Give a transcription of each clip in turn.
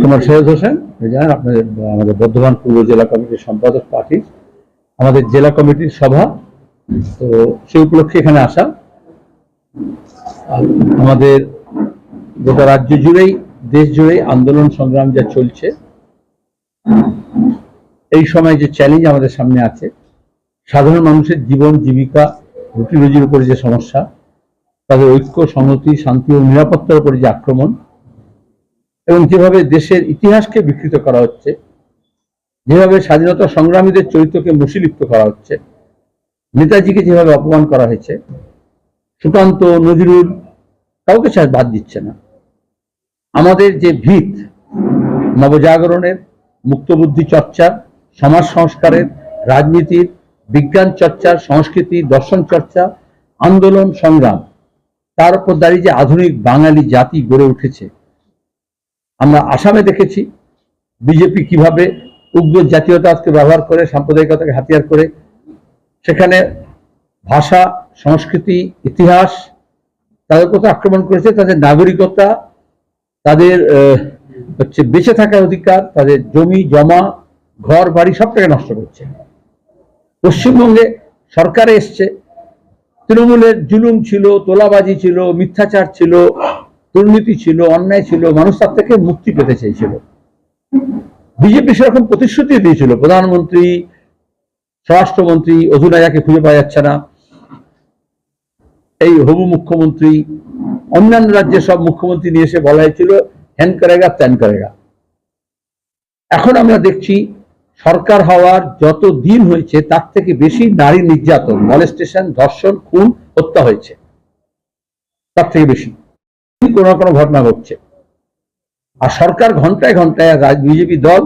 কুমার সৈয়দ হোসেন, জানেন আপনাদের আমাদের বর্ধমান পূর্ব জেলা কমিটির সম্পাদক পার্টির আমাদের জেলা কমিটির সভা, তো সে উপলক্ষে এখানে আসা। আমাদের গোটা রাজ্য জুড়েই দেশ জুড়েই আন্দোলন সংগ্রাম যা চলছে, এই সময় যে চ্যালেঞ্জ আমাদের সামনে আছে, সাধারণ মানুষের জীবন জীবিকা রুটি রুজির উপরে যে সমস্যা, তাদের ঐক্য সংহতি শান্তি ও নিরাপত্তার উপরে যে আক্রমণ, এবং যেভাবে দেশের ইতিহাসকে বিকৃত করা হচ্ছে, যেভাবে স্বাধীনতা সংগ্রামীদের চরিত্রকে মুশিলিপ্ত করা হচ্ছে, নেতাজিকে যেভাবে অপমান করা হয়েছে, সুকান্ত নজরুল কাউকে বাদ দিচ্ছে না। আমাদের যে ভিত নবজাগরণের, মুক্তবুদ্ধি চর্চার, সমাজ সংস্কারের, রাজনীতির, বিজ্ঞান চর্চার, সংস্কৃতি দর্শন চর্চা, আন্দোলন সংগ্রাম, তার উপর দাঁড়িয়ে যে আধুনিক বাঙালি জাতি গড়ে উঠেছে। আমরা আসামে দেখেছি বিজেপি কিভাবে উগ্র জাতীয়তাকে ব্যবহার করে, সাম্প্রদায়িকতাকে হাতিয়ার করে সেখানে ভাষা, সংস্কৃতি, ইতিহাস তাদের উপর আক্রমণ করেছে, তাদের নাগরিকতা, তাদের বেঁচে থাকার অধিকার, তাদের জমি জমা, ঘর বাড়ি সবটাকে নষ্ট করছে। পশ্চিমবঙ্গে সরকারে এসছে, তৃণমূলের জুলুম ছিল, তোলাবাজি ছিল, মিথ্যাচার ছিল, দুর্নীতি ছিল, অন্যায় ছিল, মানুষ তার থেকে মুক্তি পেতে চাইছিল। বিজেপি সেরকম প্রতিশ্রুতি দিয়েছিল, প্রধানমন্ত্রী, স্বরাষ্ট্রমন্ত্রী, অধুনায়াকে খুঁজে পাওয়া যাচ্ছে না, এই হবু মুখ্যমন্ত্রী, অন্যান্য রাজ্যের সব মুখ্যমন্ত্রী নিয়ে এসে বলা হয়েছিল হ্যান করেগা ত্যান করেগা। এখন আমরা দেখছি সরকার হওয়ার যত দিন হয়েছে তার থেকে বেশি নারী নির্যাতন, মলেস্টেশন, ধর্ষণ, খুন, হত্যা হয়েছে, তার থেকে বেশি কোনো না কোনো ঘটনা ঘটছে। আর সরকার ঘন্টায় ঘন্টায় বিজেপি দল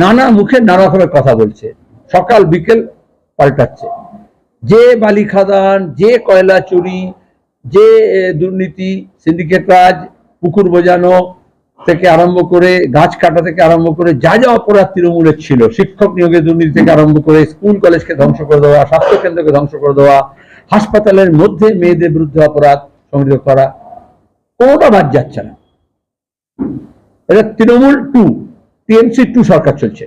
নানা মুখে নানা রকমের কথা বলছে, সকাল বিকেল পাল্টাচ্ছে। যে বালি খাদান, যে কয়লা চুরি, যে দুর্নীতি, সিন্ডিকেট রাজ, পুকুর বোজানো থেকে আরম্ভ করে, গাছ কাটা থেকে আরম্ভ করে, যা যা অপরাধ তৃণমূলের ছিল, শিক্ষক নিয়োগের দুর্নীতি থেকে আরম্ভ করে স্কুল কলেজকে ধ্বংস করে দেওয়া, স্বাস্থ্য কেন্দ্রকে ধ্বংস করে দেওয়া, হাসপাতালের মধ্যে মেয়েদের বিরুদ্ধে অপরাধ সংগঠিত করা, কোনোটা বাদ যাচ্ছে না। এটা তৃণমূল 2, টিএমসি 2 সরকার চলছে,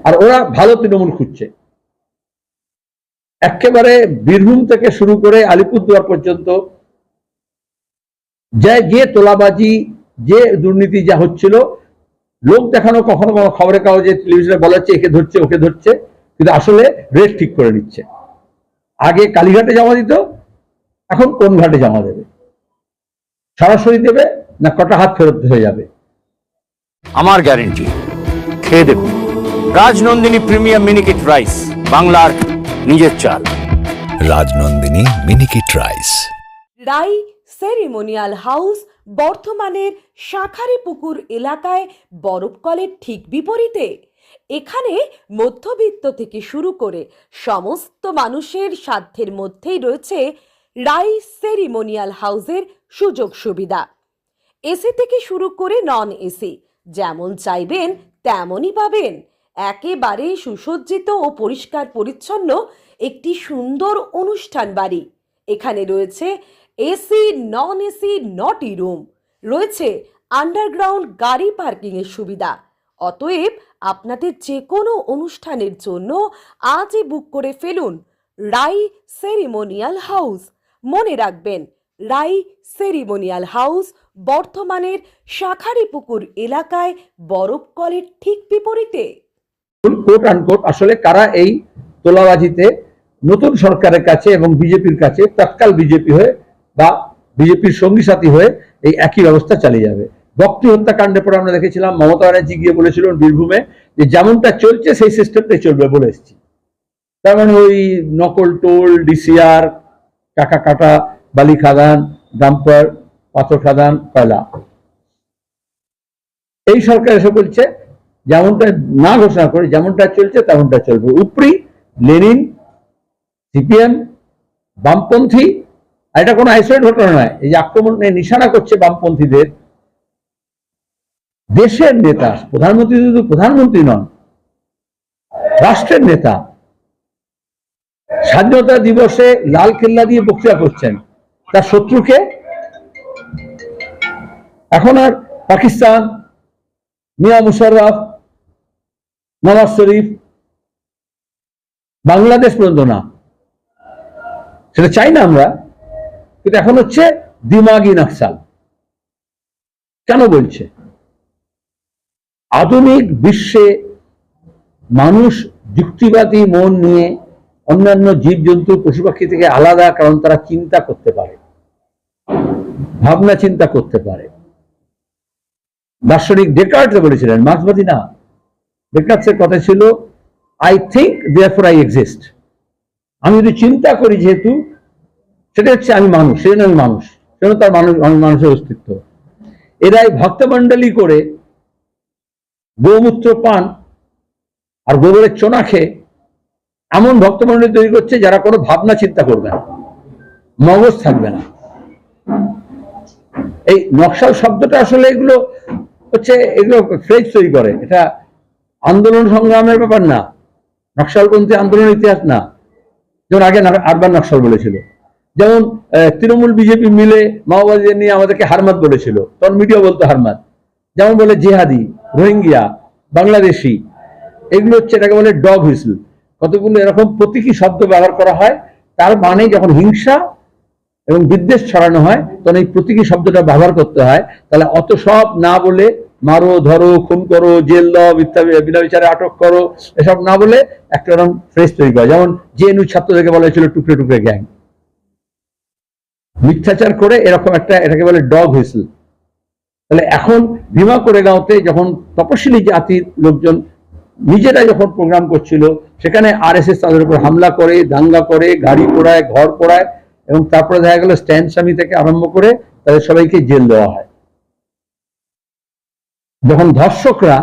আর ওরা ভালো তৃণমূল খুঁজছে। একেবারে বীরভূম থেকে শুরু করে আলিপুরদুয়ার পর্যন্ত যে তোলাবাজি, যে দুর্নীতি যা হচ্ছিল, লোক দেখানো, কখনো কখনো খবরের কাগজে টেলিভিশনে বলা হচ্ছে একে ধরছে ওকে ধরছে, কিন্তু আসলে রেট ঠিক করে নিচ্ছে। আগে কালীঘাটে জমা দিত, এখন কোন ঘাটে জমা দেবে, সরাসরি দেবে না কটা হাত ফেরত হয়ে যাবে। আমার গ্যারেন্টি, খেয়ে দেখুন রাজনন্দিনী প্রিমিয়াম মিনিকেট রাইস, বাংলার নিজের চাল। রাজনন্দিনী মিনিকেট রাইস। রাই সেরিমোনিয়াল হাউস বর্ধমানের শাঁখারীপুকুর এলাকায় বরফকলের ঠিক বিপরীতে। এখানে মধ্যবিত্ত থেকে শুরু করে সমস্ত মানুষের সাধ্যের মধ্যেই রয়েছে রাই সেরিমোনিয়াল হাউসের সুযোগ সুবিধা। এসি থেকে শুরু করে নন এসি, যেমন চাইবেন তেমনই পাবেন। একেবারে সুসজ্জিত ও পরিষ্কার পরিচ্ছন্ন একটি সুন্দর অনুষ্ঠান বাড়ি। এখানে রয়েছে এসি, নন এসি, নটি রুম, রয়েছে আন্ডারগ্রাউন্ড গাড়ি পার্কিং এর সুবিধা। অতএব আপনাদের যে কোনো অনুষ্ঠানের জন্য আজই বুক করে ফেলুন রাই সেরিমোনিয়াল হাউস। মনে রাখবেন, রাই সেরিমোনিয়াল হাউস বর্ধমানের শাঁখারীপুকুর এলাকায় বরফকলের ঠিক বিপরীতে। কোট আনকোট আসলে কারা এই তোলাবাজিতে নতুন সরকারের কাছে এবং বিজেপির কাছে তৎকাল বিজেপি হয়ে বা বিজেপির সঙ্গী সাথী হয়ে এই একই ব্যবস্থা চালিয়ে যাবে। ভক্তি হত্যাকাণ্ডের পরে আমরা দেখেছিলাম মমতা ব্যানার্জি গিয়ে বলেছিলেন বীরভূমে যে যেমনটা চলছে সেই সিস্টেমটাই চলবে বলে এসেছি। তার মানে ওই নকল টোল, ডিসিআর, টাকা কাটা, বালি খাদান, ডাম্পার, পাথর খাদান, কয়লা, এই সরকার এসে বলছে যেমনটা না ঘোষণা করে যেমনটা চলছে তেমনটা চলবে। উপরি লেনিন, সিপিএম, বামপন্থী, এটা কোনো আইসোলেট ঘটনা নয়। এই যে আক্রমণ নিশানা করছে বামপন্থীদের, দেশের নেতা, প্রধানমন্ত্রী শুধু প্রধানমন্ত্রী নন, রাষ্ট্রের নেতা স্বাধীনতা দিবসে লাল কেল্লা দিয়ে বক্তৃতা করছেন, তার শত্রুকে এখন আর পাকিস্তান, মিয়া মুশাররফ, নওয়াজ শরীফ, বাংলাদেশ পর্যন্ত না, সেটা চাই না আমরা, কিন্তু এখন হচ্ছে দিমাগি নকশাল। কেন বলছে? আধুনিক বিশ্বে মানুষ যুক্তিবাদী মন নিয়ে অন্যান্য জীবজন্তু পশু পাখি থেকে আলাদা, কারণ তারা চিন্তা করতে পারে, ভাবনা চিন্তা করতে পারে। দার্শনিক ডেকার্টস বলেছিলেন, মার্ক্সবাদী না, ডেকার্টসের কথা ছিল I think therefore I exist. আমি যদি চিন্তা করি, যেহেতু সেটা হচ্ছে আমি মানুষ, সেজন্য আমি মানুষ, সেজন্য তার মানুষের অস্তিত্ব। এরাই ভক্তমণ্ডলী করে গোমূত্র পান আর গোবরের চোনা খেয়ে এমন ভক্তমণ্ডলী তৈরি করছে যারা কোনো ভাবনা চিন্তা করবে না, মগজ থাকবে না। এই নকশাল শব্দটা আসলে এগুলো হচ্ছে, এগুলো ফ্রেজ তৈরি করে, এটা আন্দোলন সংগ্রামের ব্যাপার না, নকশালপন্থী আন্দোলনের ইতিহাস না। যেমন আগে আরবান নকশাল বলেছিল, যেমন তৃণমূল বিজেপি মিলে মাওবাদীদের নিয়ে আমাদেরকে হারমাত বলেছিল, তখন মিডিয়া বলতো হারমাত। যেমন বলে জেহাদি, রোহিঙ্গিয়া, বাংলাদেশি, এগুলো হচ্ছে এটাকে বলে ডগ হুইসল। কতগুলো এরকম প্রতীকী শব্দ ব্যবহার করা হয়, তার মানে যখন হিংসা এবং বিদ্বেষ ছড়ানো হয় তখন এই প্রতীকী শব্দটা ব্যবহার করতে হয়। তাহলে অত সব না বলে মারো, ধরো, খুন করো, জেল দাও, বিনা বিচারে আটক করো, এসব না বলে একটা এরকম ফ্রেজ তৈরি করে। যেমন জেএনইউ ছাত্রদেরকে বলা হয়েছিল টুকরে টুকরে গ্যাং, মিথ্যাচার করে এরকম একটা, এটাকে বলে ডগ হুইসল। তাহলে এখন ভীমা কোরেগাঁওতে যখন তপশিলি জাতির লোকজন নিজেরা যখন প্রোগ্রাম করছিল, সেখানে আরএসএস তাদের উপর হামলা করে, দাঙ্গা করে, গাড়ি পোড়ায়, ঘর পোড়ায়, এবং তারপরে দেখা গেল স্ট্যান্ড স্বামী থেকে আরম্ভ করে তাদের সবাইকে জেল দেওয়া হয়। যখন ধর্ষকরা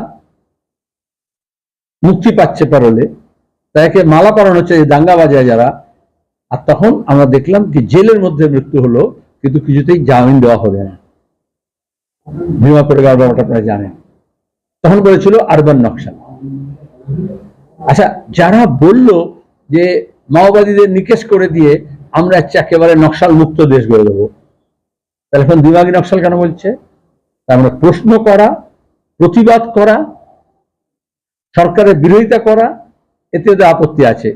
মুক্তি পাচ্ছে প্যারোলে, তাকে মালা পরানো হচ্ছে দাঙ্গা বাজায় যারা, আর তখন আমরা দেখলাম কি জেলের মধ্যে মৃত্যু হলো, কিন্তু কিছুতেই জামিন দেওয়া হবে না। ভীমা কোরেগাঁও ব্যাপারটা আপনারা জানেন। তখন বলেছিল আরবান নকশাল। আচ্ছা, যারা বলল যে মাওবাদীদের নিকেশ করে দিয়ে আমরা একেবারে নকশাল মুক্ত দেশ গড়ে দেবো, তাহলে এখন দিমাগি নকশাল কেন বলছে? তার মানে প্রশ্ন করা, প্রতিবাদ করা, সরকারের বিরোধিতা করা, এতে ওদের আপত্তি আছে।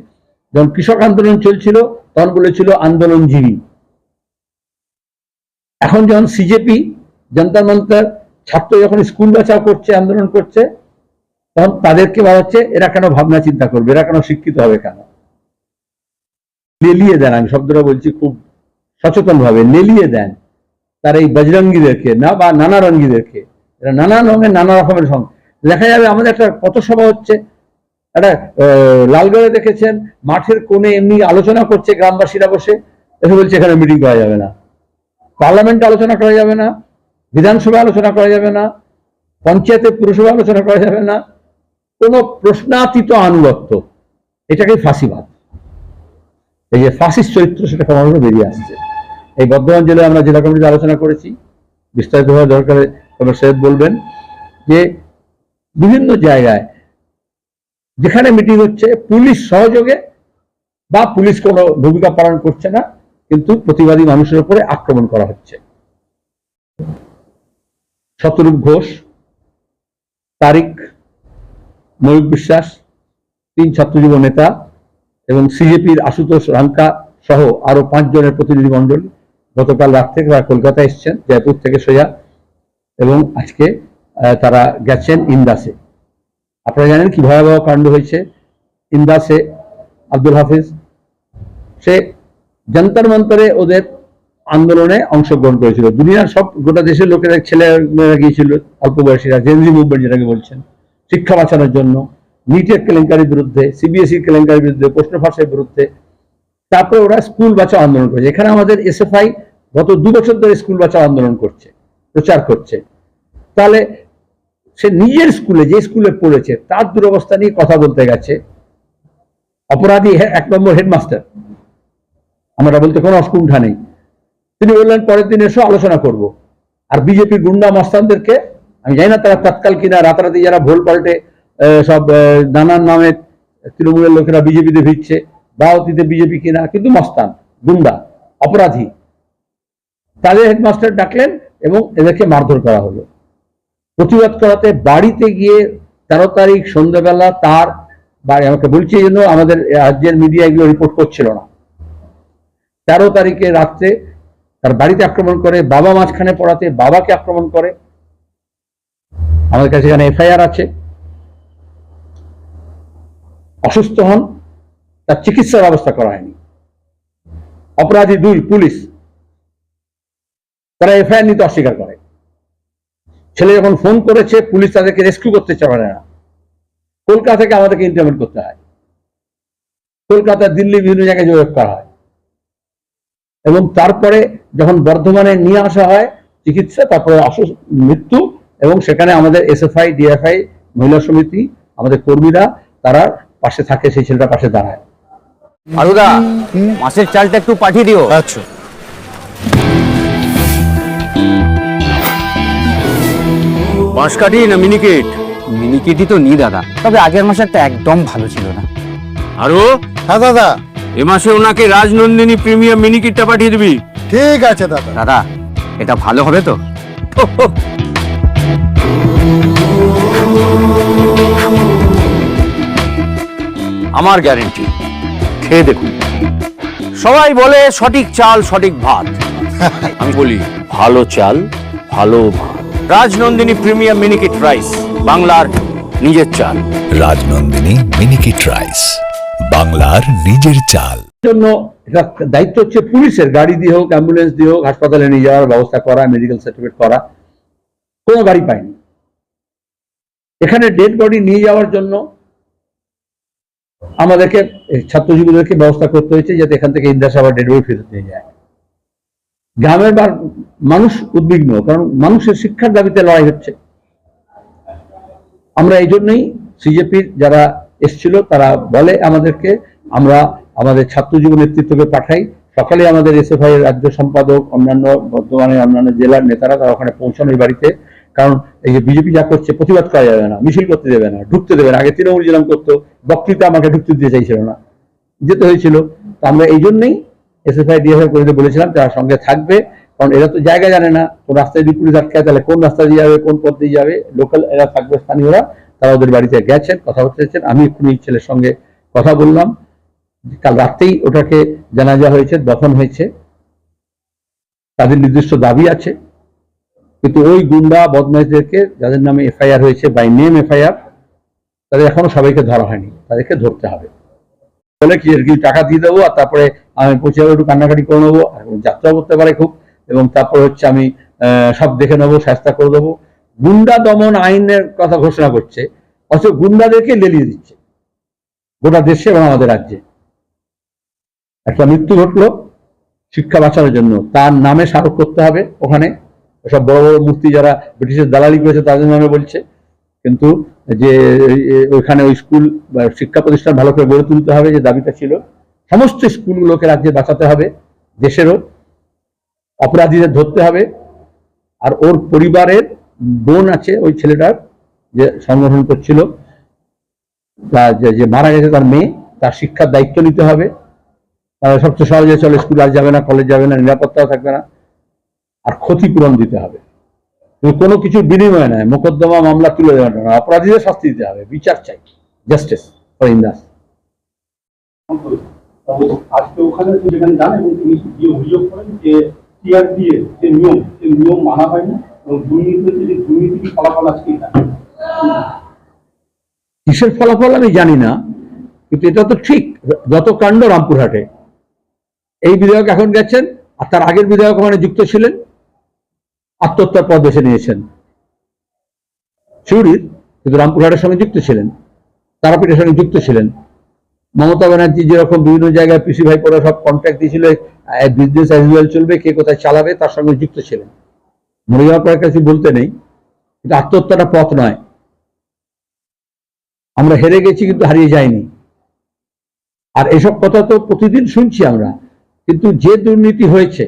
যখন কৃষক আন্দোলন চলছিল তখন বলেছিল আন্দোলনজীবী। এখন যখন সিজেপি, জনতার মন্তর, ছাত্র যখন স্কুল বাঁচাও করছে, আন্দোলন করছে, তখন তাদেরকে বলা হচ্ছে এরা কেন ভাবনা চিন্তা করবে, এরা কেন শিক্ষিত হবে, কেন লেলিয়ে দেন। আমি শব্দটা বলছি খুব সচেতন ভাবে, লেলিয়ে দেন তার এই বজরঙ্গীদেরকে না, বা নানা রঙ্গীদেরকে। এরা নানা রঙের নানা রকমের সঙ্গে দেখা যাবে। আমাদের একটা পথসভা হচ্ছে, একটা লালগড়ে দেখেছেন, মাঠের কোণে এমনি আলোচনা করছে গ্রামবাসীরা বসে, এসে বলছে এখানে মিটিং করা যাবে না, পার্লামেন্টে আলোচনা করা যাবে না, বিধানসভায় আলোচনা করা যাবে না, পঞ্চায়েতে পুরসভায় আলোচনা করা যাবে না, কোনো প্রশ্নাতীত আনুগত্য, এটাকে ফাঁসিবাদ। এই যে ফাঁসির চরিত্র, সেটা ক্রমাগত বেরিয়ে আসছে। এই বর্ধমান জেলায় আমরা জেলা কমিটিতে আলোচনা করেছি, বিস্তারিত হওয়া দরকার, তবে সাহেব বলবেন যে বিভিন্ন জায়গায় যেখানে মিটিং হচ্ছে পুলিশ সহযোগে বা পুলিশ কোনো ভূমিকা পালন করছে না, কিন্তু প্রতিবাদী মানুষের উপরে আক্রমণ করা হচ্ছে। শতরূপ ঘোষ, তারিক, ময়ূর বিশ্বাস, 3 ছাত্রযুব নেতা এবং সিজেপির আশুতোষ রাঙ্কা সহ আরো 5 জনের প্রতিনিধি মন্ডল গতকাল রাত থেকে কলকাতা এসছেন, জয়পুর থেকে সোজা, এবং আজকে তারা গেছেন ইন্দাসে। আপনারা জানেন কি ভয়াবহ কাণ্ড হয়েছে ইন্দাসে। আব্দুল হাফিজ সে জন্তর মন্তরে ওদের আন্দোলনে অংশগ্রহণ করেছিল। দুনিয়ার সব, গোটা দেশের লোকেরা, ছেলেমেয়েরা গিয়েছিল, অল্প বয়সীরা, জেনজি মুভমেন্ট যেটাকে বলছেন, শিক্ষা বাঁচানোর জন্য, নিটের কেলেঙ্কারির বিরুদ্ধে, সিবিএসই কেলেঙ্কারির বিরুদ্ধে, প্রশ্ন ফাঁসের বিরুদ্ধে। তারপরে ওরা স্কুল বাঁচাও আন্দোলন করেছে। এখানে আমাদের এসএফআই গত 2 বছর ধরে স্কুল বাঁচাও আন্দোলন করছে, প্রচার করছে। তাহলে সে নিজের স্কুলে, যে স্কুলে পড়েছে, তার দুরবস্থা নিয়ে কথা বলতে গেছে। অপরাধী 1 নম্বর হেডমাস্টার, আমরা বলতে কোনো অস্কুণ্ঠা নেই। তিনি বললেন পরের দিন এসো আলোচনা করব। আর বিজেপি গুন্ডা মস্তানদেরকে, আমি জানি না তারা তৎকাল কিনা, রাতারাতি যারা ভোল পাল্টে সব নানান নামে তৃণমূলের লোকেরা বিজেপিতে ভিড়ছে, বা অতীতে বিজেপি কিনা, কিন্তু মস্তান, গুন্ডা, অপরাধী, তাদের হেডমাস্টার ডাকলেন এবং এদেরকে মারধর করা হলো। প্রতিবাদ করাতে বাড়িতে গিয়ে 13 তারিখ সন্ধ্যাবেলা তার বাড়ি, আমাকে বলছে এই জন্য আমাদের রাজ্যের মিডিয়া এগুলো রিপোর্ট করছিল না, 13 তারিখে রাত্রে তার বাড়িতে আক্রমণ করে, বাবা মাঝখানে পড়াতে বাবাকে আক্রমণ করে। আমাদের কাছে এখানে এফআইআর আছে। অসুস্থ হন, তার চিকিৎসার ব্যবস্থা করা হয়নি। অপরাধী 2 পুলিশ, তারা এফআইআর নিতে অস্বীকার করে। ছেলে যখন ফোন করেছে পুলিশ তাদেরকে রেস্কিউ করতে পারে না, কলকাতা থেকে আমাদেরকে ইন্টারভিউ করতে হয়, কলকাতা দিল্লি বিভিন্ন জায়গায় যোগাযোগ করা হয়, এবং তারপরে যখন বর্ধমানে নিয়ে আসা হয় চিকিৎসা, তারপরে মৃত্যু, এবং সেখানে আমাদের এসএফআই ডিএফআই মহিলা সমিতি আমাদের কর্মীরা তারা পাশে থাকে, সেই ছেলেটার পাশে দাঁড়ায়। আলুদা, মাছের চালটা একটু পাঠিয়ে দিও। আচ্ছা। বাঁশকাঠি না মিনিকেট? মিনিকেটই তো নি দাদা, তবে আগের মাসেরটা একদম ভালো ছিল না। আরো হ্যাঁ দাদা, এ মাসে ওনাকে রাজনন্দিনী প্রিমিয়াম মিনিকেটটা পাঠিয়ে দিবি। ঠিক আছে দাদা। দাদা, এটা ভালো হবে তো? আমার গ্যারেন্টি, খেয়ে দেখুন। সবাই বলে সঠিক চাল সঠিক ভাত, আমি বলি ভালো চাল ভালো ভাত। রাজনন্দিনী প্রিমিয়াম মিনিকেট রাইস, বাংলার নিজের চাল। রাজনন্দিনী মিনিকিট রাইস, বাংলার নিজের চাল। জন্য এটা দায়িত্ব হচ্ছে পুলিশের, গাড়ি দিয়ে হোক, অ্যাম্বুলেন্স দিয়ে হোক, হাসপাতালে নিয়ে যাওয়ার ব্যবস্থা করা, মেডিকেল সার্টিফিকেট করা। কোনো গাড়ি পায়নি। এখানে ডেড বডি নিয়ে যাওয়ার জন্য আমাদেরকে ছাত্রজীবীদেরকে ব্যবস্থা করতে হয়েছে যাতে এখান থেকে ইন্দাস আবার ডেড বডি ফেরত নিয়ে যায়। গ্রামের মানুষ উদ্বিগ্ন, কারণ মানুষের শিক্ষার দাবিতে লড়াই হচ্ছে। আমরা এই জন্যই সিজেপির যারা এসছিল তারা বলে আমাদেরকে, আমরা আমাদের ছাত্রজীবী নেতৃত্বকে পাঠাই। সকালে আমাদের এসএফআই এর রাজ্য সম্পাদক, অন্যান্য বর্ধমানের অন্যান্য জেলার নেতারা তারা ওখানে পৌঁছানো এই বাড়িতে। কারণ এই যে বিজেপি যা করছে, প্রতিবাদ করা যাবে না, মিছিল করতে দেবে না, ঢুকতে দেবে না। আগে তৃণমূল যেরকম করতো, বক্তৃতা আমাকে ঢুকতে দিতে চাইছিল না, যেতে হয়েছিল। তো আমরা এই জন্যই এসএফআই ডিএফআই করে বলেছিলাম তারা সঙ্গে থাকবে, কারণ এরা তো জায়গা জানে না। কোন রাস্তায় যদি পুলিশ আটকায় তাহলে কোন রাস্তা দিয়ে যাবে, কোন পথ দিয়ে যাবে। লোকাল এরা থাকবে, স্থানীয়রা, তারা ওদের বাড়িতে গেছেন, কথা বলতেছেন। আমি এক্ষুনি ছেলের সঙ্গে কথা বললাম, কাল রাতেই ওটাকে জানাজা হয়েছে, দফন হয়েছে। তাদের নির্দিষ্ট দাবি আছে, কিন্তু ওই গুন্ডা বদমাইশদেরকে যাদের নামে এফআইআর হয়েছে, বাই নেম এফআইআর, তাদের এখনো সবাইকে ধরা হয়নি, তাদেরকে ধরতে হবে। বলে কি আর কি টাকা দিয়ে দেবো, আর তারপরে আমি পৌঁছে যাবো, একটু কান্নাকাটি করে নেবো, যাত্রা করতে পারে খুব, এবং তারপর হচ্ছে আমি সব দেখে নেবো, শাস্তা করে দেবো। গুন্ডা দমন আইনের কথা ঘোষণা করছে, অথচ গুন্ডাদেরকে লেলিয়ে দিচ্ছে গোটা দেশে এবং আমাদের রাজ্যে। একটা মৃত্যু ঘটলো শিক্ষা বাঁচানোর জন্য, তার নামে স্মারক করতে হবে। ওখানে সব বড় বড় মূর্তি যারা ব্রিটিশের দালালি করেছে তাদের নামে বলছে, কিন্তু যে ওইখানে ওই স্কুল বা শিক্ষা প্রতিষ্ঠান ভালো করে গড়ে তুলতে হবে, যে দাবিটা ছিল। সমস্ত স্কুলগুলোকে রাজ্যে বাঁচাতে হবে, দেশেরও। অপরাধীদের ধরতে হবে। আর ওর পরিবারের বোন আছে, ওই ছেলেটার যে সংগঠন করছিল, যে মারা গেছে, তার মেয়ে, তার শিক্ষার দায়িত্ব নিতে হবে। সবচেয়ে সহজে চলে, স্কুল আর যাবে না, কলেজ যাবে না, নিরাপত্তাও থাকবে না। আর ক্ষতিপূরণ দিতে হবে, কোনো কিছু বিনিময় নয়। মোকদ্দমা মামলা তুলে দেওয়া না, অপরাধীদের শাস্তি দিতে হবে, বিচার চাই, জাস্টিস ফর ইন্দাস। আজকে ওখানে যেখানে যান এবং তিনি গিয়ে অভিযোগ করেন যে টিআরডিএ যে নিয়ম, সেই নিয়ম মানা হয় না, এবং দুর্নীতিতে যে দুর্নীতির ফলাফল আজকে এটা। কিসের ফলাফল আমি জানি না, কিন্তু এটা তো ঠিক। যত কাণ্ড রামপুরহাটে, এই বিধায়ক এখন গেছেন, আর তার আগের বিধায়ক ওখানে যুক্ত ছিলেন, আত্মহত্যার পথ বেছে নিয়েছেন সিউড়ির, কিন্তু রামপুরহাটের সঙ্গে যুক্ত ছিলেন, তারাপীঠের সঙ্গে যুক্ত ছিলেন। মমতা ব্যানার্জি যেরকম বিভিন্ন জায়গায় পিসি ভাই পরে সব কন্ট্রাক্ট দিয়েছিল, বিজনেস অ্যাজ ইউজুয়াল চলবে, কে কোথায় চালাবে, তার সঙ্গে যুক্ত ছিলেন। মরে যাওয়ার পর কাছে বলতে নেই, কিন্তু আত্মহত্যাটা পথ নয়। আমরা হেরে গেছি কিন্তু হারিয়ে যায়নি। আর এসব কথা তো প্রতিদিন শুনছি আমরা, কিন্তু যে দুর্নীতি হয়েছে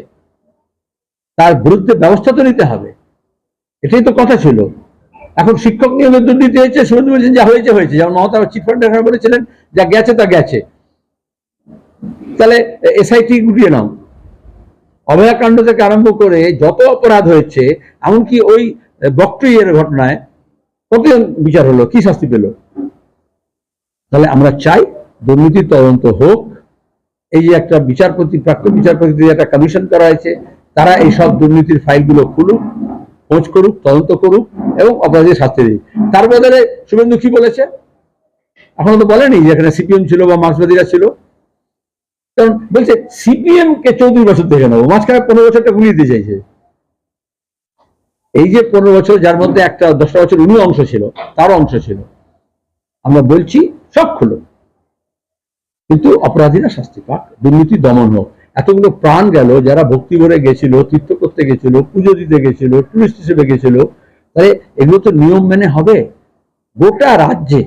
তার বিরুদ্ধে ব্যবস্থা তো নিতে হবে, এটাই তো কথা ছিল। এখন শিক্ষক নিয়োগের দুর্নীতি হয়েছে, শুধু বলছেন যা হয়েছে হয়েছে, যেমন মমতা চিটফান্ডের বলেছিলেন যা গেছে তা গেছে, তাহলে এসআইটি গুটিয়ে নাও। অভয়াকাণ্ড থেকে আরম্ভ করে যত অপরাধ হয়েছে, এমনকি ওই বকট্রিয়ের ঘটনায় কতজন বিচার হলো, কি শাস্তি পেল? তাহলে আমরা চাই দুর্নীতির তদন্ত হোক। এই যে একটা বিচারপতি, প্রাক্তন বিচারপতিদের একটা কমিশন করা হয়েছে, তারা এই সব দুর্নীতির ফাইলগুলো খুলুক, খোঁজ করুক, তদন্ত করুক এবং অপরাধীদের শাস্তি দিক। তার বদলে শুভেন্দু কি বলেছে? এখনো তো বলেনি যে এখানে সিপিএম ছিল বা মার্ক্সবাদীরা ছিল। কারণ বলছে সিপিএম কে 34 বছর দেখে নেবো, মাঝখানে 15 বছরটা গুলিয়ে দিতে চাইছে। এই যে 15 বছর, যার মধ্যে একটা 10টা বছর উনি অংশ ছিল, তারও অংশ ছিল। আমরা বলছি সব খুলো, কিন্তু অপরাধীরা শাস্তি পাক, দুর্নীতি দমন হোক। এতগুলো প্রাণ গেল, যারা ভক্তি ভরে গেছিল, তীর্থ করতে গেছিল, পুজো দিতে গেছিল, টুরিস্ট হিসেবে গেছিল, তাহলে এগুলো তো নিয়ম মেনে হবে। গোটা রাজ্যে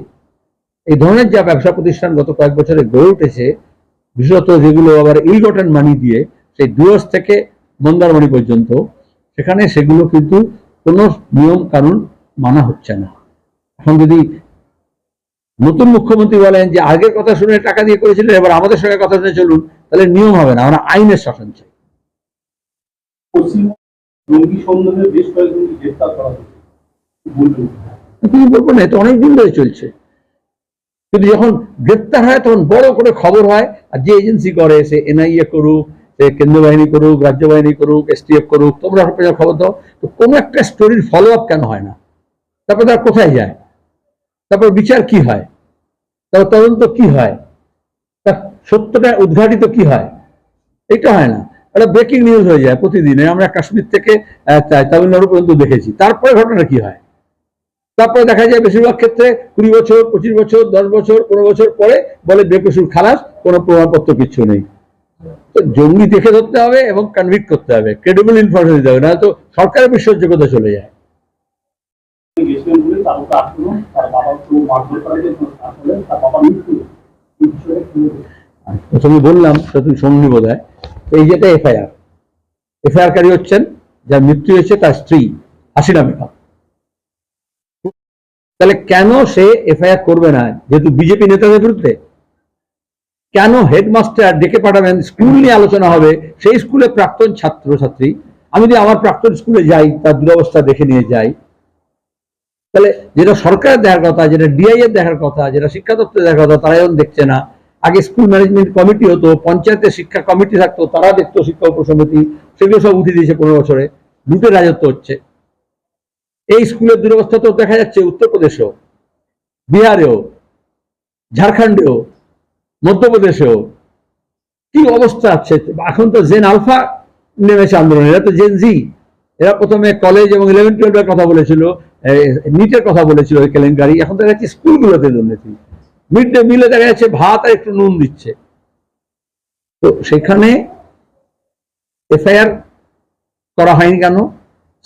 এই ধরনের যা ব্যবসা প্রতিষ্ঠান গত কয়েক বছরে গড়ে উঠেছে, বিশেষত যেগুলো আবার ইল গটেন মানি দিয়ে, সেই ডুয়ার্স থেকে মন্দারমণি পর্যন্ত, সেখানে সেগুলো কিন্তু কোনো নিয়ম কানুন মানা হচ্ছে না। এখন যদি নতুন মুখ্যমন্ত্রী বলেন যে আগের কথা শুনে টাকা দিয়ে করেছিলেন, এবার আমাদের সঙ্গে কথা শুনে চলুন, তাহলে নিয়ম হবে না। আমরা আইনের শাসন চাই। পশ্চিমবঙ্গে জঙ্গি সন্দেহে বেশ কয়েকজনকে গ্রেফতার করা হয়েছে, বলবেন? তুমি বলবো না, এটা অনেকদিন ধরে চলছে। কিন্তু যখন গ্রেপ্তার হয় তখন বড় করে খবর হয়, আর যে এজেন্সি করে, সে এনআইএ করুক, সে কেন্দ্রীয় বাহিনী করুক, রাজ্য বাহিনী করুক, এসটিএফ করুক, তোমরা খবর দাও, তো কোনো একটা স্টোরির ফলো আপ কেন হয় না? তারপর তারা কোথায় যায়? তারপর বিচার কি হয়? তারপর তদন্ত কি হয়? তার সত্যটা উদ্ঘাটিত কি হয়? এটা হয় না। এটা ব্রেকিং নিউজ হয়ে যায় প্রতিদিন। আমরা কাশ্মীর থেকে তামিলনাড়ু পর্যন্ত দেখেছি। তারপরে ঘটনা কি হয়? তারপরে দেখা যায় বেশিরভাগ ক্ষেত্রে 20 বছর, 25 বছর, 10 বছর, 15 বছর পরে বলে বেকসুর খালাস, কোনো প্রমাণপত্র কিছু নেই। তো জঙ্গি দেখে ধরতে হবে এবং কনভিক্ট করতে হবে, ক্রেডিবল ইনফরমেশন দিতে হবে, নাহলে তো সরকারের বিশ্বাসযোগ্যতা চলে যায়। গেছিলেন বলে তার উপর আক্রমণ, তার বাবাকে মারধর করা হয়েছে, আসলে তার বাবা মৃত্যু। এই বিষয়ে কি বলবেন? প্রথমে বললাম, তুমি শুনুনি বোধ হয়, এই যেটা এফআইআর কারী হচ্ছেন, যার মৃত্যু হয়েছে তার স্ত্রী হাসিনা বেগম। তাহলে কেন সে এফআইআর করবে না? যেহেতু বিজেপি নেতাদের বিরুদ্ধে। কেন হেডমাস্টার ডেকে পাঠাবেন? স্কুল নিয়ে আলোচনা হবে, সেই স্কুলে প্রাক্তন ছাত্রছাত্রী। আমি যদি আমার প্রাক্তন স্কুলে যাই, তার দুরবস্থা দেখে নিয়ে যাই, তাহলে যেটা সরকারের দেখার কথা, যেটা ডিআই এর দেখার কথা, যেটা শিক্ষা দপ্তরের দেখার কথা, তারা এখন দেখছে না। আগে স্কুল ম্যানেজমেন্ট কমিটি হতো, পঞ্চায়েতের শিক্ষা কমিটি থাকতো, তারা দেখতো শিক্ষা উপসমিতি, সেগুলো সব উঠে দিয়েছে 15 বছরে। লুটের রাজত্ব হচ্ছে। এই স্কুলের দুরবস্থা তো দেখা যাচ্ছে উত্তরপ্রদেশেও, বিহারেও, ঝাড়খণ্ডেও, মধ্যপ্রদেশেও কি অবস্থা আছে। এখন তো জেন আলফা নেমেছে আন্দোলন, এরা তো জেন জি। এরা প্রথমে কলেজ এবং 11-12 কথা বলেছিল, নিটের কথা বলেছিল, ওই কেলেঙ্কারি। এখন দেখা যাচ্ছে স্কুলগুলোতে দুর্নীতি। মিড ডে মিলে দেখা যাচ্ছে ভাত আর একটু নুন দিচ্ছে। তো সেখানে এফআইআর করা হয়নি কেন?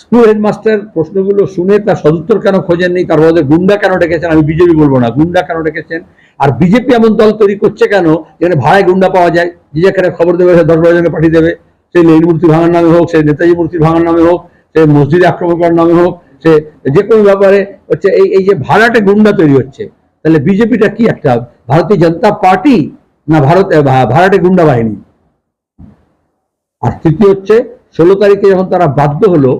স্কুল হেডমাস্টার প্রশ্নগুলো শুনে তার সদুত্তর কেন খোঁজেননি? তার মধ্যে গুন্ডা কেন ডেকেছেন? আমি বিজেপি বলবো না, গুন্ডা কেন ডেকেছেন? আর বিজেপি এমন দল তৈরি করছে কেন যেখানে ভাড়ায় গুন্ডা পাওয়া যায়? যে যেখানে খবর দেবে, 10-12 জনকে পাঠিয়ে দেবে। সেই লেনিন মূর্তি ভাঙার নামে হোক, সেই নেতাজি মূর্তি ভাঙার নামে হোক, সে মসজিদে আক্রমণ করার নামে হোক, সে যে কোনো ব্যাপারে হচ্ছে। এই যে ভাড়াটে গুন্ডা তৈরি হচ্ছে, তাহলে বিজেপিটা কি একটা ভারতীয় জনতা পার্টি না ভাড়াটে গুন্ডা বাহিনী? আর তৃতীয় হচ্ছে 16 তারিখে যখন তারা বাধ্য হলো,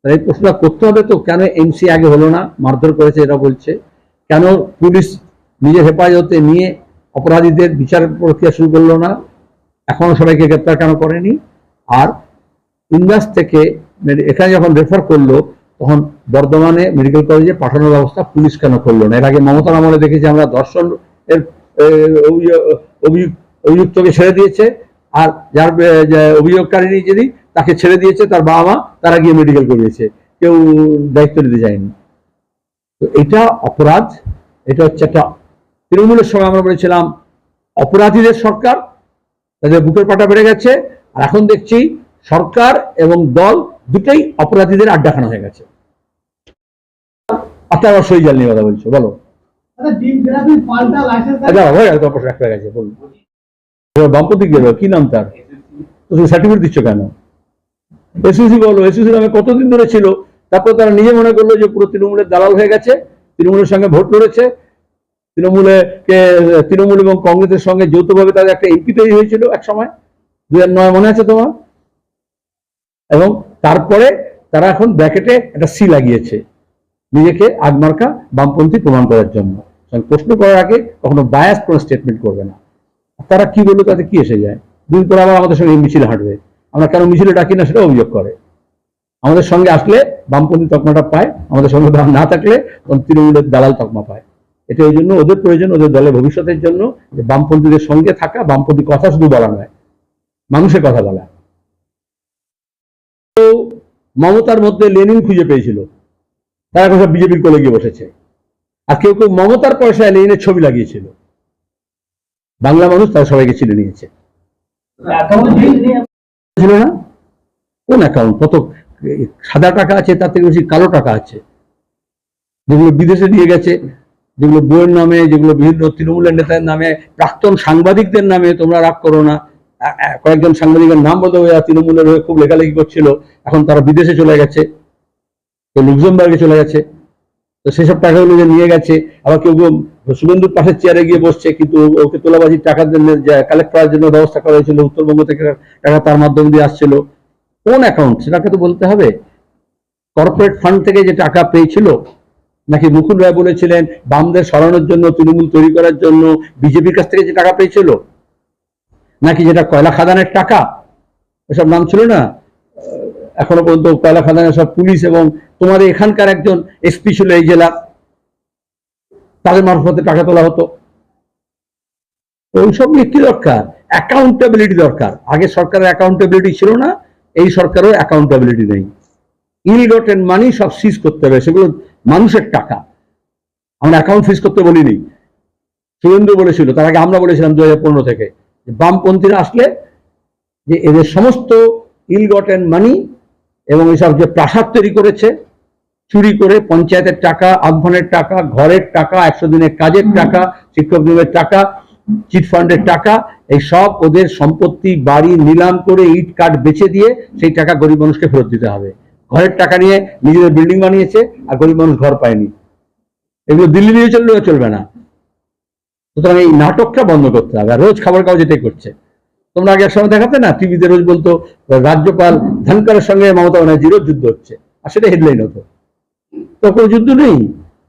তাই প্রশ্নটা করতে হবে তো, কেন এমসি আগে হলো না? মারধর করেছে এরা বলছে। কেন পুলিশ নিজের হেফাজতে নিয়ে অপরাধীদের বিচার প্রক্রিয়া শুরু করলো না? এখনো সবাইকে গ্রেপ্তার কেন করেনি? আর ইন্দাস থেকে এখানে যখন রেফার করলো, তখন বর্ধমানে মেডিকেল কলেজে পাঠানোর ব্যবস্থা পুলিশ কেন করলো না? এর আগে মমতার আমলে দেখেছি আমরা, ধর্ষণ এর অভিযুক্তকে ছেড়ে দিয়েছে, আর যার অভিযোগকারী যিনি, তাকে ছেড়ে দিয়েছে তার বাবা মা, তারা গিয়ে মেডিকেল করিয়েছে, কেউ দায়িত্ব নিতে যায়নি। তো এটা অপরাধ। এটা হচ্ছে একটা, তৃণমূলের সময় আমরা বলেছিলাম অপরাধীদের সরকার, তাদের বুকের পাটা বেড়ে গেছে। আর এখন দেখছি সরকার এবং দল দুটোই অপরাধীদের আড্ডাখানা হয়ে গেছে। আবার সইজাল নিয়ে কথা বলছো, বলো। বামপন্থী গেল, কি নাম তার? তুমি সার্টিফিকেট দিচ্ছ কেন? এসইসি বলো, এসইসি নামে কতদিন ধরে ছিল। তারপর তারা নিজে মনে করলো যে পুরো তৃণমূলের দালাল হয়ে গেছে, তৃণমূলের সঙ্গে ভোট লড়েছে, তৃণমূল এবং কংগ্রেসের সঙ্গে যৌথভাবে তাদের একটা এমপি তৈরি হয়েছিল এক সময়, 2009 মনে আছে তোমার? এবং তারপরে তারা এখন ব্র্যাকেটে একটা সি লাগিয়েছে নিজেকে আগমার্কা বামপন্থী প্রমাণ করার জন্য। প্রশ্ন করার আগে কখনো বায়াস কোনো স্টেটমেন্ট করবে না। তারা কি বললো তাতে কি এসে যায়? দুদিন পর আবার আমাদের সঙ্গে মিছিল হাঁটবে, আমরা কেন মিছিলে ডাকি না সেটা অভিযোগ করে। আমাদের সঙ্গে আসলে বামপন্থী তকমাটা পায়, আমাদের সঙ্গে না থাকলে তৃণমূলের দালাল তকমা পায়। এটা এই জন্য ওদের প্রয়োজন, ওদের দলের ভবিষ্যতের জন্য, যে বামপন্থীদের সঙ্গে থাকা, বামপন্থী কথা শুধু বলা নয়, মানুষের কথা বলা। তো মমতার মধ্যে লেনিন খুঁজে পেয়েছিল, তারা এখন সব বিজেপির কোলে গিয়ে বসেছে। আর কেউ কেউ মমতার পয়সায় লেনিনের ছবি লাগিয়েছিল, বাংলা মানুষ তারা সবাইকে চিনে নিয়েছে। ছিল না কোন অ্যাকাউন্ট? কত সাদা টাকা আছে, তার থেকে বেশি কালো টাকা আছে, যেগুলো বিদেশে নিয়ে গেছে, যেগুলো বইয়ের নামে, যেগুলো বিভিন্ন তৃণমূলের নেতাদের নামে, প্রাক্তন সাংবাদিকদের নামে। তোমরা রাগ করো না, কয়েকজন সাংবাদিকের নাম বলতে হয়ে তৃণমূলের হয়ে খুব লেখালেখি করছিল, এখন তারা বিদেশে চলে গেছে, কেউ লুক্সেমবার্গে চলে গেছে। তো সেসব টাকাগুলো যে নিয়ে গেছে, আবার কেউ কেউ শুভেন্দুর পাশের চেয়ারে গিয়ে বসছে, কিন্তু ওকে তোলাবাজির টাকার জন্য কালেক্ট করার জন্য ব্যবস্থা করা হয়েছিল, উত্তরবঙ্গ থেকে টাকা তার মাধ্যমে দিয়ে আসছিল। কোন অ্যাকাউন্ট সেটাকে তো বলতে হবে। কর্পোরেট ফান্ড থেকে যে টাকা পেয়েছিল, নাকি মুকুল রায় বলেছিলেন বামদের সরানোর জন্য, তৃণমূল তৈরি করার জন্য বিজেপির কাছ থেকে যে টাকা পেয়েছিল, নাকি যেটা কয়লা খাদানের টাকা, এসব নাম ছিল না এখনো পর্যন্ত। কয়লা খাদানের সব পুলিশ এবং তোমাদের এখানকার একজন এসপি ছিল এই জেলা, তাদের মারফতে টাকা তোলা হতো। ওইসব নিয়ে কি দরকার? অ্যাকাউন্টেবিলিটি দরকার। আগে সরকারের অ্যাকাউন্টেবিলিটি ছিল না, এই সরকারের অ্যাকাউন্টেবিলিটি নেই। ইল গটেন মানি সব সিজ করতে হবে, সেগুলো মানুষের টাকা। আমরা অ্যাকাউন্ট ফ্রিজ করতে বলিনি, শুভেন্দু বলেছিল, তার আগে আমরা বলেছিলাম 2015 থেকে, বামপন্থীরা আসলে যে এদের সমস্ত ইল গটেন মানি এবং এইসব যে প্রাসাদ তৈরি করেছে চুরি করে, পঞ্চায়েতের টাকা, আহ্বানের টাকা, ঘরের টাকা, 100 দিনের কাজের টাকা, শিক্ষক নিয়োগের টাকা, চিট ফান্ডের টাকা, এই সব ওদের সম্পত্তি, বাড়ি নিলাম করে, ইট কাঠ বেচে দিয়ে সেই টাকা গরিব মানুষকে ফেরত দিতে হবে। ঘরের টাকা নিয়ে নিজেদের বিল্ডিং বানিয়েছে, আর গরিব মানুষ ঘর পায়নি। এগুলো দিল্লি নিয়ে চললেও চলবে না। সুতরাং এই নাটকটা বন্ধ করতে হবে। আর রোজ খবর কাগজ এটাই করছে। তোমরা আগে এক সময় দেখাতে না, টিভিতে রোজ বলতো রাজ্যপাল ধনকরের সঙ্গে মমতা ব্যানার্জির রোজ যুদ্ধ হচ্ছে, আর সেটা হেডলাইন হতো। তো কোনো যুদ্ধ নেই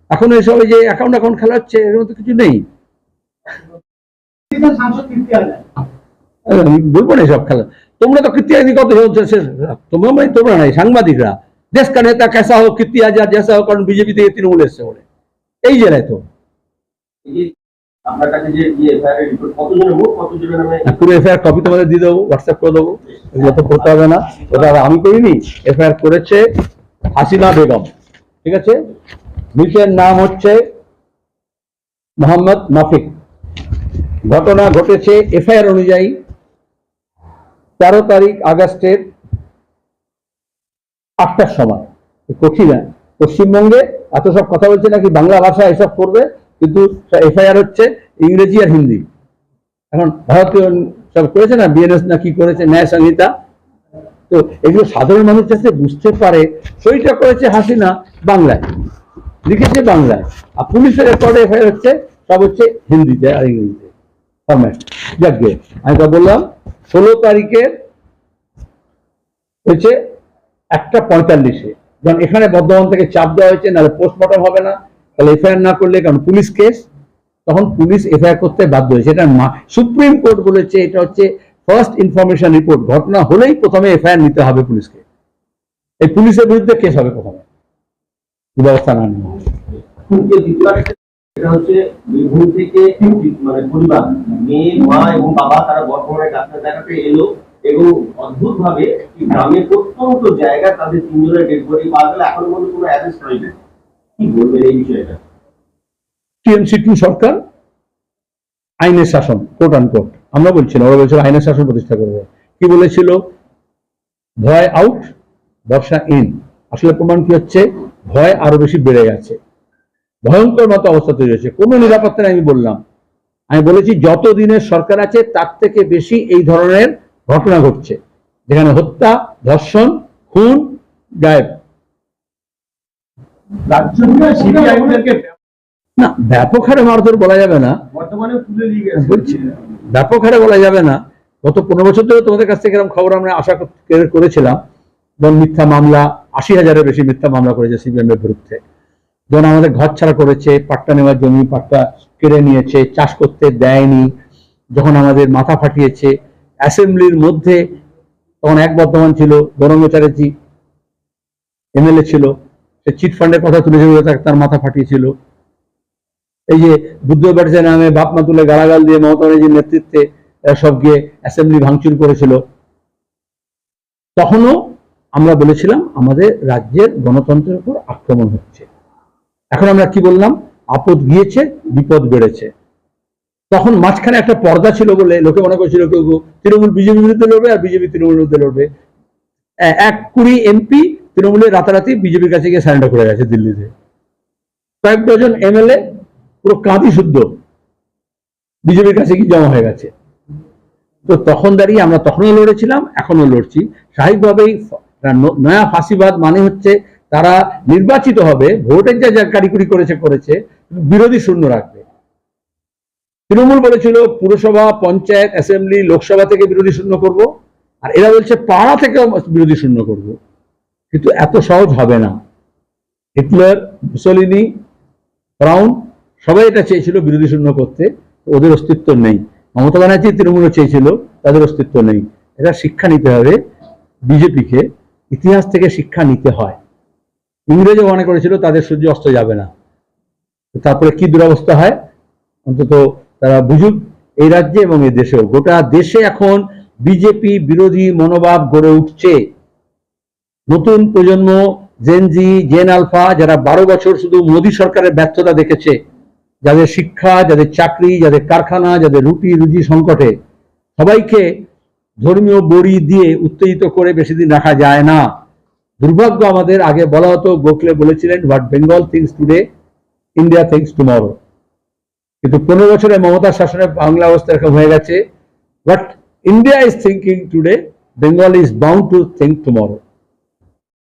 এখন। এসব যে অ্যাকাউন্ট খেলা হচ্ছে, এর মতো কিছু নেই। আমি বলবো না এসব খেলা। তোমরা তো কীর্তি আইনি কত তোমরা নাই, সাংবাদিকরা দেশ কা নেতা কেসা হোক, কীর্তি আজাদ জেসা হোক, কারণ বিজেপি থেকে তৃণমূল এসছে বলে এই জেলায়। তো পুরো এফআইআর কপি তোমাদের দিয়ে দেবো, হোয়াটসঅ্যাপ করে দেবো। এগুলো তো করতে হবে না, ওটা আমি করিনি। এফআইআর করেছে হাসিনা বেগম, ঠিক আছে? মৃতের নাম হচ্ছে মোহাম্মদ মাফিক। ঘটনা ঘটেছে এফআইআর অনুযায়ী 13 তারিখ আগস্টের 8টার সময়। কঠিন না, পশ্চিমবঙ্গে এত সব কথা বলছে নাকি বাংলা ভাষা এসব করবে, কিন্তু এফআইআর হচ্ছে ইংরেজি আর হিন্দি। এখন ভারতীয় সব করেছে না, বিএনএস না কি করেছে, ন্যায় সংহিতা। তো এগুলো সাধারণ মানুষ যাতে বুঝতে পারে, সেইটা করেছে হাসিনা বাংলায়, লিখেছে বাংলায়। আর পুলিশের রেকর্ডে এফআইআর হচ্ছে সব হচ্ছে হিন্দিতে আর ইংরেজিতে ফরম্যাট। যাকে আমি তা বললাম 16 তারিখে হয়েছে 1:45-এ, যখন এখানে বর্ধমান থেকে চাপ দেওয়া হয়েছে, নাহলে পোস্টমর্টম হবে না, তাহলে এফআইআর না করলে, কারণ পুলিশ কেস, তখন পুলিশ এফআইআর করতে বাধ্য হয়েছে। এটা সুপ্রিম কোর্ট বলেছে এটা হচ্ছে ফার্স্ট ইনফরমেশন রিপোর্ট। ঘটনা হলেই প্রথমে এফআইআর নিতে হবে পুলিশকে, এই পুলিশের বিরুদ্ধে কেস হবে প্রথমে, ব্যবস্থা না নেওয়া। এটা হচ্ছে বীরভূম থেকে মানে পরিবার, মেয়ে, মা এবং বাবা, তারা বর্তমানে ডাক্তার দেখাতে এলো এবং অদ্ভুত ভাবে গ্রামের প্রত্যন্ত জায়গায় তাদের 3 জনের ডেড বডি পাওয়া গেল। এখনো পর্যন্ত কোনো অ্যারেস্ট হয়নি। কি বলবেন এই বিষয়টা? টিএমসি 2 সরকার আইনের শাসন, কোর্ট আন কোর্ট, আমরা বলছি না, ওরা বলছিল আইনের শাসন প্রতিষ্ঠা করবে। কি বলেছিল? ভয় আউট, বর্ষা ইন। আসলে প্রমাণ কি হচ্ছে? ভয় আরো বেশি বেড়ে গেছে, ভয়ঙ্কর মতো অবস্থা তৈরি হয়েছে। কোনো নিরাপত্তা নেই। আমি বলেছি যত দিনের সরকার আছে তার থেকে বেশি এই ধরনের ঘটনা ঘটছে, যেখানে হত্যা, ধর্ষণ, খুন, গায়েব। না, ব্যাপক হারে মারধর বলা যাবে না, বর্তমানে তুলে নিয়ে গেছে, বলছি ব্যাপক হারে বলা যাবে না। গত 15 বছর ধরে তোমাদের কাছ থেকে এরকম খবর আমরা আশা করেছিলাম যেমন মিথ্যা মামলা, 80,000-এর বেশি মিথ্যা মামলা করেছে সিপিএম এর বিরুদ্ধে, যেমন আমাদের ঘর ছাড়া করেছে, পাট্টা নেওয়ার জমি পাট্টা কেড়ে নিয়েছে, চাষ করতে দেয়নি, যখন আমাদের মাথা ফাটিয়েছে অ্যাসেম্বলির মধ্যে, তখন এক বর্তমান ছিল, গৌরাঙ্গ চ্যাটার্জি এমএলএ ছিল, সে চিটফান্ডের কথা তুলে ধরে তার মাথা ফাটিয়েছিল। এই যে বুদ্ধ ব্যাটার্জি নামে বাপ মা তুলে গালাগাল দিয়ে মমতা ব্যানার্জির নেতৃত্বে সব গিয়ে অ্যাসেম্বলি ভাঙচুর করেছিল, তখনও আমরা বলেছিলাম আমাদের রাজ্যের গণতন্ত্রের উপর আক্রমণ হচ্ছে। এখন আমরা কি বললাম? আপদ গিয়েছে, বিপদ বেড়েছে। তখন মাঝখানে একটা পর্দা ছিল বলে লোকে মনে করছিল কেউ তৃণমূল বিজেপি বিরুদ্ধে লড়বে আর বিজেপি তৃণমূল বিরুদ্ধে লড়বে। 20 এমপি তৃণমূলের রাতারাতি বিজেপির কাছে গিয়ে সারেন্ডার করে গেছে দিল্লিতে। কয়েক ডজন এমএলএ পুরো কাঁদি শুদ্ধ বিজেপির কাছে গিয়ে জমা হয়ে গেছে। তো তখন দাঁড়িয়ে আমরা তখনও লড়েছিলাম, এখনো লড়ছি। স্বাভাবিকভাবেই নয়া ফাঁসিবাদ মানে হচ্ছে তারা নির্বাচিত হবে, ভোটের যা কারিকুরি করেছে, বিরোধী শূন্য রাখবে। তৃণমূল বলেছিল পুরসভা, পঞ্চায়েত, অ্যাসেম্বলি, লোকসভা থেকে বিরোধী শূন্য করব, আর এরা বলছে পাড়া থেকেও বিরোধী শূন্য করব। কিন্তু এত সহজ হবে না। হিটলার, মুসোলিনি, ব্রাউন সবাই এটা চেয়েছিল বিরোধী শূন্য করতে, ওদের অস্তিত্ব নেই। মমতা ব্যানার্জি তৃণমূলও চেয়েছিল, তাদের অস্তিত্ব নেই। এটা শিক্ষা নিতে হবে বিজেপিকে, ইতিহাস থেকে শিক্ষা নিতে হয়। ইংরেজও মনে করেছিল তাদের সূর্য অস্ত যাবে না, তারপরে কি দুরবস্থা হয় অন্তত তারা বুঝুক। এই রাজ্যে এবং এই দেশেও, গোটা দেশে এখন বিজেপি বিরোধী মনোভাব গড়ে উঠছে। নতুন প্রজন্ম, জেনজি, জেন আলফা, যারা 12 বছর শুধু মোদী সরকারের ব্যর্থতা দেখেছে, যাদের শিক্ষা, যাদের চাকরি, যাদের কারখানা, যাদের রুটি রুজি সংকটে, সবাইকে ধর্মীয় বড়ি দিয়ে উত্তেজিত করে বেশি দিন রাখা যায় না। দুর্ভাগ্য আমাদের, আগে বলা হতো, গোখলে বলেছিলেন, what Bengal things today, India things tomorrow. কিন্তু 15 বছরে মমতার শাসনে বাংলা অবস্থা এরকম হয়ে গেছে, what India is thinking today, Bengal is bound to think tomorrow.